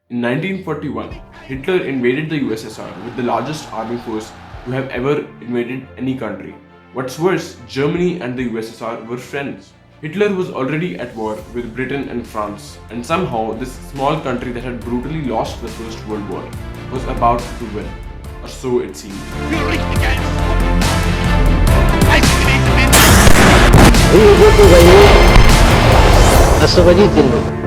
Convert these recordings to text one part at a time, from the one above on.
In 1941, Hitler invaded the USSR with the largest army force to have ever invaded any country. What's worse, Germany and the USSR were friends. Hitler was already at war with Britain and France, and somehow this small country that had brutally lost the First World War was about to win, or so it seemed. Эту войну освободительную.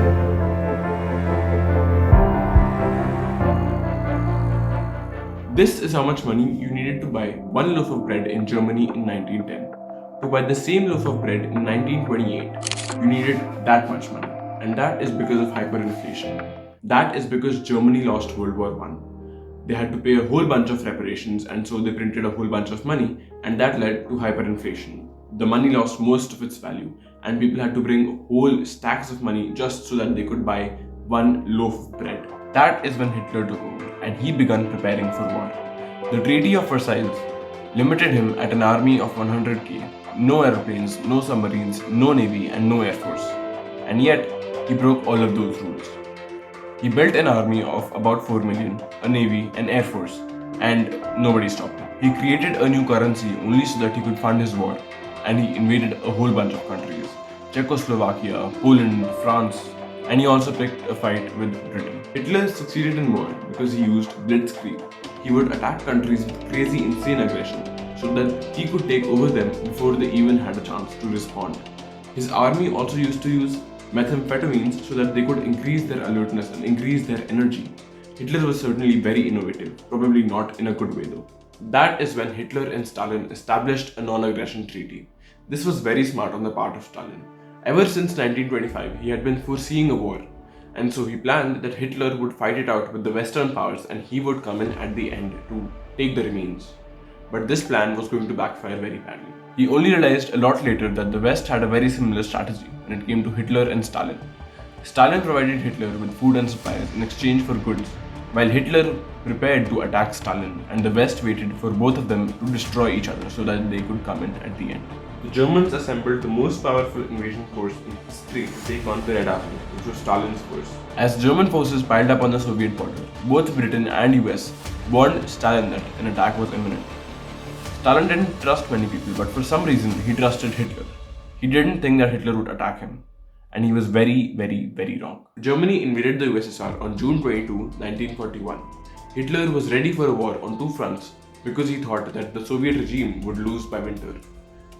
This is how much money you needed to buy one loaf of bread in Germany in 1910. To buy the same loaf of bread in 1928, you needed that much money. And that is because of hyperinflation. That is because Germany lost World War I. They had to pay a whole bunch of reparations, and so they printed a whole bunch of money, and that led to hyperinflation. The money lost most of its value, and people had to bring whole stacks of money just so that they could buy one loaf of bread. That is when Hitler took over, and he began preparing for war. The Treaty of Versailles limited him at an army of 100k, no aeroplanes, no submarines, no navy, and no air force. And yet, he broke all of those rules. He built an army of about 4 million, a navy, an air force, and nobody stopped him. He created a new currency only so that he could fund his war, and he invaded a whole bunch of countries: Czechoslovakia, Poland, France, and he also picked a fight with Britain. Hitler succeeded in war because he used blitzkrieg. He would attack countries with crazy, insane aggression so that he could take over them before they even had a chance to respond. His army also used to use methamphetamines so that they could increase their alertness and increase their energy. Hitler was certainly very innovative, probably not in a good way though. That is when Hitler and Stalin established a non-aggression treaty. This was very smart on the part of Stalin. Ever since 1925, he had been foreseeing a war, and so he planned that Hitler would fight it out with the Western powers and he would come in at the end to take the remains. But this plan was going to backfire very badly. He only realized a lot later that the West had a very similar strategy when it came to Hitler and Stalin. Stalin provided Hitler with food and supplies in exchange for goods, while Hitler prepared to attack Stalin, and the West waited for both of them to destroy each other so that they could come in at the end. The Germans assembled the most powerful invasion force in history to take on the Red Army, which was Stalin's force. As German forces piled up on the Soviet border, both Britain and US warned Stalin that an attack was imminent. Stalin didn't trust many people, but for some reason he trusted Hitler. He didn't think that Hitler would attack him, and he was very, very, very wrong. Germany invaded the USSR on June 22, 1941. Hitler was ready for a war on two fronts because he thought that the Soviet regime would lose by winter.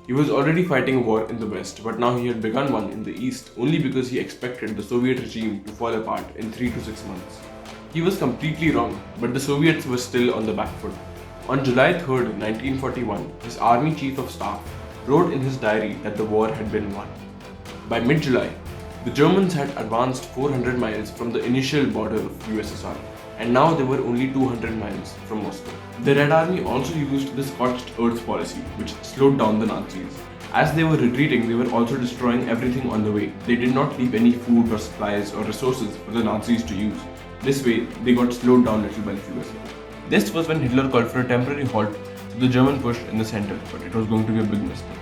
He was already fighting a war in the West, but now he had begun one in the East only because he expected the Soviet regime to fall apart in 3 to 6 months. He was completely wrong, but the Soviets were still on the back foot. On July 3, 1941, his army chief of staff wrote in his diary that the war had been won. By mid-July, the Germans had advanced 400 miles from the initial border of USSR, and now they were only 200 miles from Moscow. The Red Army also used the scorched earth policy, which slowed down the Nazis. As they were retreating, they were also destroying everything on the way. They did not leave any food or supplies or resources for the Nazis to use. This way, they got slowed down little by little. This was when Hitler called for a temporary halt to the German push in the center, but it was going to be a big mistake.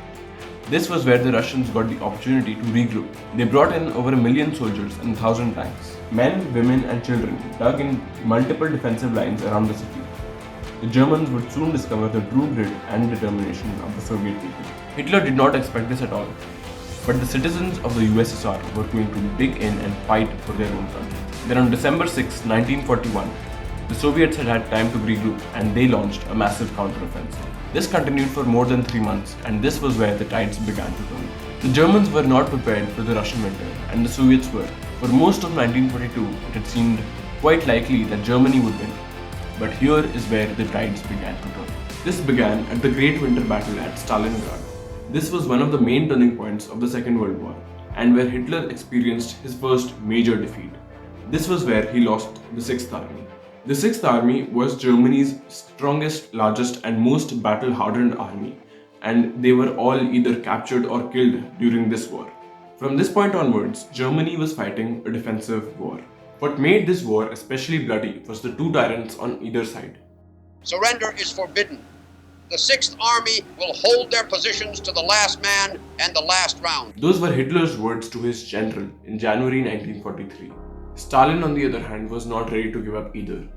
This was where the Russians got the opportunity to regroup. They brought in over 1 million soldiers and 1,000 tanks. Men, women, and children dug in multiple defensive lines around the city. The Germans would soon discover the true grit and determination of the Soviet people. Hitler did not expect this at all, but the citizens of the USSR were going to dig in and fight for their own country. Then on December 6, 1941, the Soviets had had time to regroup and they launched a massive counteroffensive. This continued for more than 3 months, and this was where the tides began to turn. The Germans were not prepared for the Russian winter, and the Soviets were. For most of 1942, it had seemed quite likely that Germany would win. But here is where the tides began to turn. This began at the Great Winter Battle at Stalingrad. This was one of the main turning points of the Second World War, and where Hitler experienced his first major defeat. This was where he lost the Sixth Army. The Sixth Army was Germany's strongest, largest, and most battle-hardened army, and they were all either captured or killed during this war. From this point onwards, Germany was fighting a defensive war. What made this war especially bloody was the two tyrants on either side. Surrender is forbidden. The Sixth Army will hold their positions to the last man and the last round. Those were Hitler's words to his general in January 1943. Stalin, on the other hand, was not ready to give up either.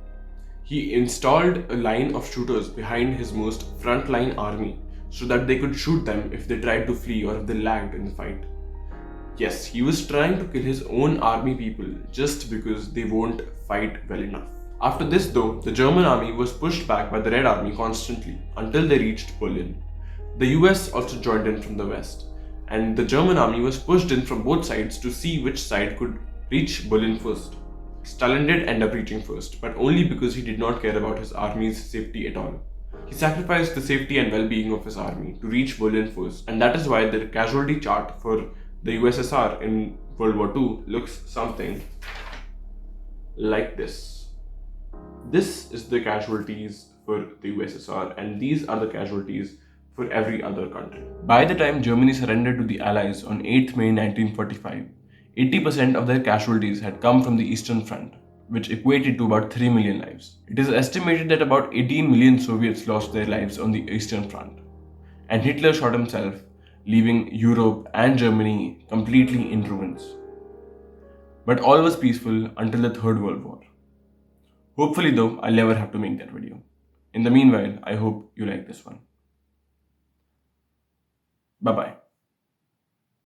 He installed a line of shooters behind his most frontline army so that they could shoot them if they tried to flee or if they lagged in the fight. Yes, he was trying to kill his own army people just because they won't fight well enough. After this, though, the German army was pushed back by the Red Army constantly until they reached Berlin. The US also joined in from the west, and the German army was pushed in from both sides to see which side could reach Berlin first. Stalin did end up reaching first, but only because he did not care about his army's safety at all. He sacrificed the safety and well-being of his army to reach Berlin first, and that is why the casualty chart for the USSR in World War II looks something like this. This is the casualties for the USSR, and these are the casualties for every other country. By the time Germany surrendered to the Allies on 8th May 1945, 80% of their casualties had come from the Eastern Front, which equated to about 3 million lives. It is estimated that about 18 million Soviets lost their lives on the Eastern Front, and Hitler shot himself, leaving Europe and Germany completely in ruins. But all was peaceful until the Third World War. Hopefully, though, I'll never have to make that video. In the meanwhile, I hope you like this one. Bye-bye.